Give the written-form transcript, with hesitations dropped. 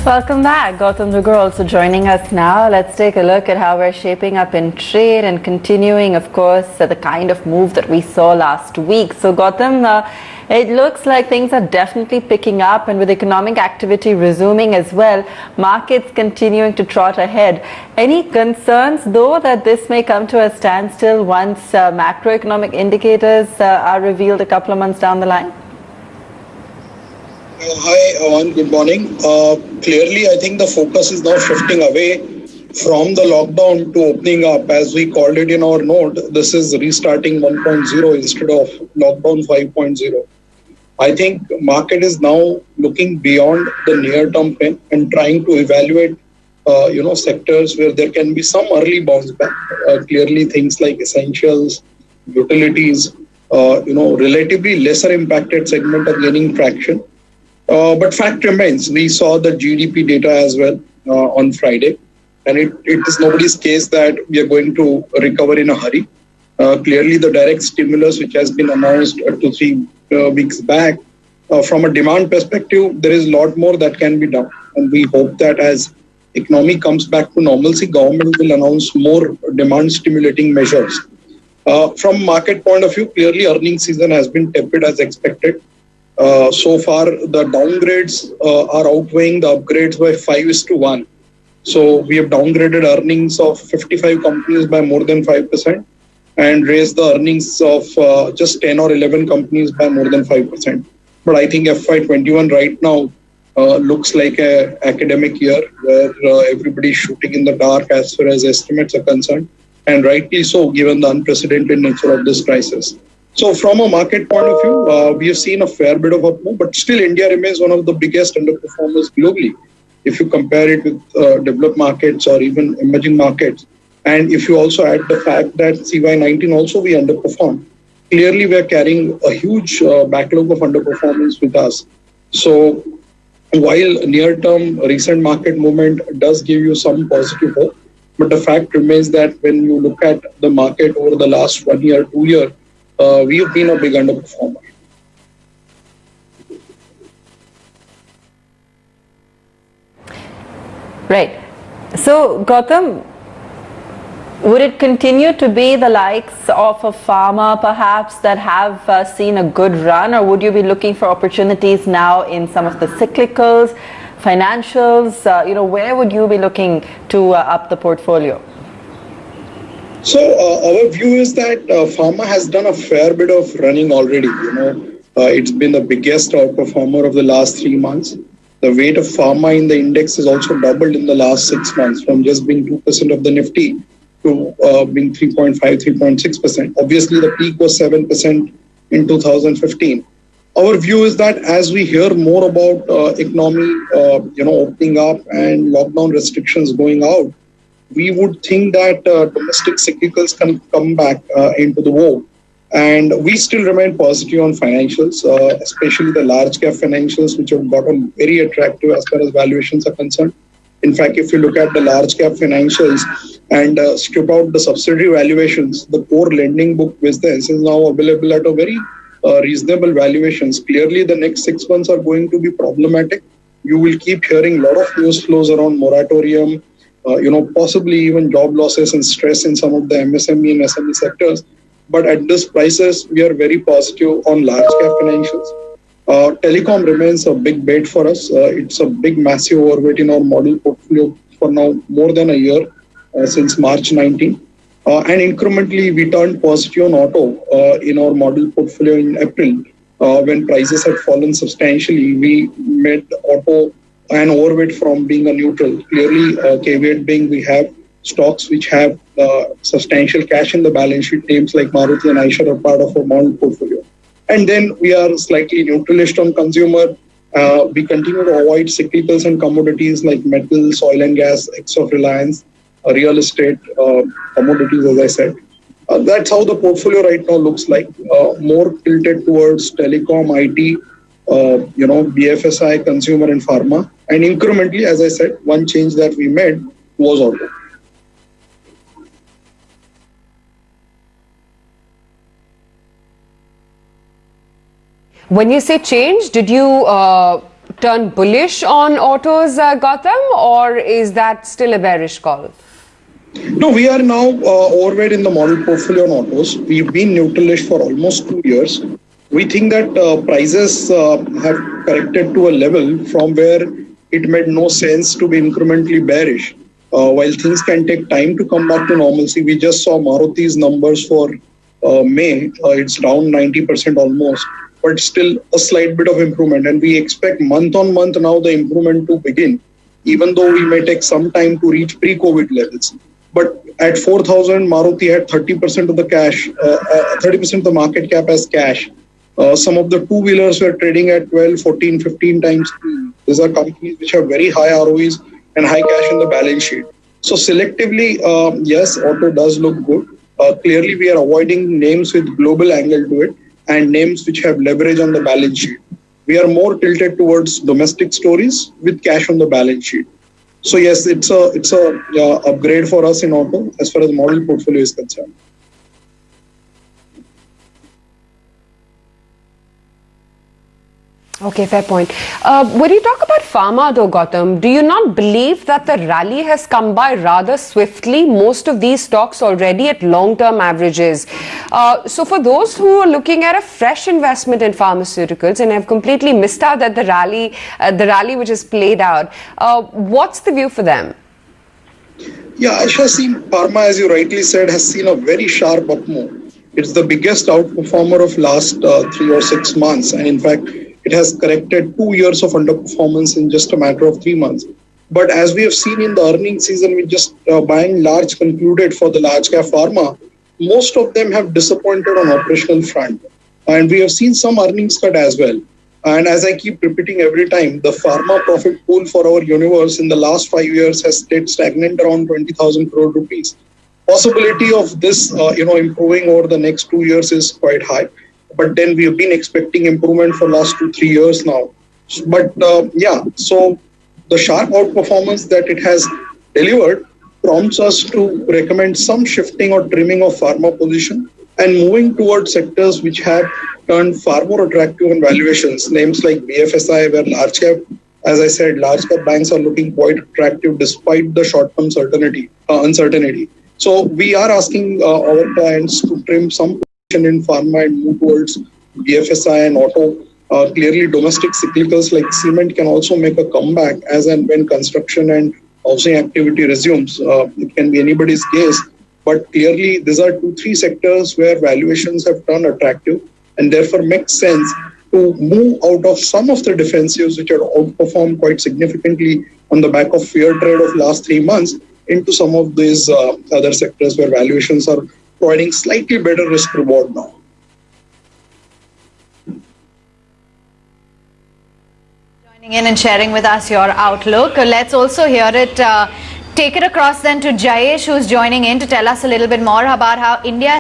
Welcome back. Gautam Duggad also joining us now. Let's take a look at how we're shaping up in trade and continuing, of course, the kind of move that we saw last week. So, Gautam, it looks like things are definitely picking up, and with economic activity resuming as well, markets continuing to trot ahead. Any concerns, though, that this may come to a standstill once macroeconomic indicators are revealed a couple of months down the line? Hi, Awan. Good morning. Clearly, I think the focus is now shifting away from the lockdown to opening up. As we called it in our note, this is restarting 1.0 instead of lockdown 5.0. I think market is now looking beyond the near-term pain and trying to evaluate, sectors where there can be some early bounce back. Clearly, things like essentials, utilities, relatively lesser impacted segment are gaining traction. But fact remains, we saw the GDP data as well on Friday, and it is nobody's case that we are going to recover in a hurry. Clearly, the direct stimulus, which has been announced 2-3 weeks back, from a demand perspective, there is a lot more that can be done. And we hope that as economy comes back to normalcy, government will announce more demand stimulating measures. From market point of view, clearly earnings season has been tepid as expected. So far, the downgrades are outweighing the upgrades by 5:1. So we have downgraded earnings of 55 companies by more than 5% and raised the earnings of just 10 or 11 companies by more than 5%. But I think FY21 right now looks like an academic year where everybody's shooting in the dark as far as estimates are concerned, and rightly so given the unprecedented nature of this crisis. So from a market point of view, we have seen a fair bit of up move, but still India remains one of the biggest underperformers globally. If you compare it with developed markets or even emerging markets, and if you also add the fact that CY19 also we underperformed, clearly we are carrying a huge backlog of underperformance with us. So while near-term recent market movement does give you some positive hope, but the fact remains that when you look at the market over the last 1 year, 2 years, we have been a big underperformer. Right. So, Gautam, would it continue to be the likes of a Pharma perhaps that have seen a good run, or would you be looking for opportunities now in some of the cyclicals, financials? Where would you be looking to up the portfolio? So our view is that Pharma has done a fair bit of running already. It's been the biggest outperformer of the last 3 months. The weight of Pharma in the index has also doubled in the last 6 months, from just being 2% of the Nifty to being 3.5, 3.6%. Obviously, the peak was 7% in 2015. Our view is that as we hear more about economy, opening up and lockdown restrictions going out, we would think that domestic cyclicals can come back into the war. And we still remain positive on financials, especially the large cap financials, which have gotten very attractive as far as valuations are concerned. In fact, if you look at the large cap financials and strip out the subsidiary valuations, the core lending book business is now available at a very reasonable valuations. Clearly, the next 6 months are going to be problematic. You will keep hearing a lot of news flows around moratorium, possibly even job losses and stress in some of the MSME and SME sectors. But at this prices, we are very positive on large cap financials. Telecom remains a big bet for us. It's a big, massive overweight in our model portfolio for now more than a year, since March 19. And incrementally, we turned positive on auto in our model portfolio in April. When prices had fallen substantially, we made auto an overweight from being a neutral. Clearly, caveat being we have stocks which have substantial cash in the balance sheet. Names like Maruti and Eicher are part of our model portfolio. And then we are slightly neutralist on consumer. We continue to avoid cyclicals and commodities like metals, oil and gas, ex of Reliance, real estate, commodities, as I said. That's how the portfolio right now looks like. More tilted towards telecom, IT, BFSI, consumer and pharma. And incrementally, as I said, one change that we made was auto. When you say change, did you turn bullish on autos, Gautam, or is that still a bearish call? No, we are now overweight in the model portfolio on autos. We've been neutralish for almost 2 years. We think that prices have corrected to a level from where it made no sense to be incrementally bearish. While things can take time to come back to normalcy, we just saw Maruti's numbers for May. It's down 90% almost, but still a slight bit of improvement. And we expect month on month now the improvement to begin, even though we may take some time to reach pre-COVID levels. But at 4,000, Maruti had 30% of the cash, 30% of the market cap as cash. Some of the two-wheelers were trading at 12, 14, 15 times. These are companies which have very high ROEs and high cash in the balance sheet. So selectively, yes, auto does look good. Clearly, we are avoiding names with global angle to it and names which have leverage on the balance sheet. We are more tilted towards domestic stories with cash on the balance sheet. So yes, it's a upgrade for us in auto as far as model portfolio is concerned. Okay, fair point. When you talk about pharma though, Gautam, do you not believe that the rally has come by rather swiftly? Most of these stocks already at long-term averages. So for those who are looking at a fresh investment in pharmaceuticals and have completely missed out at the rally which has played out, what's the view for them? Yeah, Aisha, has seen Pharma, as you rightly said, has seen a very sharp up move. It's the biggest outperformer of last 3 or 6 months. And in fact, it has corrected 2 years of underperformance in just a matter of 3 months. But as we have seen in the earnings season, we just by and large concluded for the large cap pharma, most of them have disappointed on operational front. And we have seen some earnings cut as well. And as I keep repeating every time, the pharma profit pool for our universe in the last 5 years has stayed stagnant around 20,000 crore rupees. Possibility of this, improving over the next 2 years is quite high. But then we have been expecting improvement for last 2-3 years now. But so the sharp outperformance that it has delivered prompts us to recommend some shifting or trimming of pharma position and moving towards sectors which have turned far more attractive in valuations. Names like BFSI, where large cap, as I said, large cap banks are looking quite attractive despite the short-term uncertainty. So we are asking our clients to trim some in pharma and move towards BFSI and auto. Clearly, domestic cyclicals like cement can also make a comeback as and when construction and housing activity resumes. It can be anybody's guess, but clearly these are 2-3 sectors where valuations have turned attractive and therefore makes sense to move out of some of the defensives which are outperformed quite significantly on the back of fear trade of last 3 months into some of these other sectors where valuations are providing slightly better risk reward now. Joining in and sharing with us your outlook. Let's also hear it, take it across then to Jayesh, who's joining in to tell us a little bit more about how India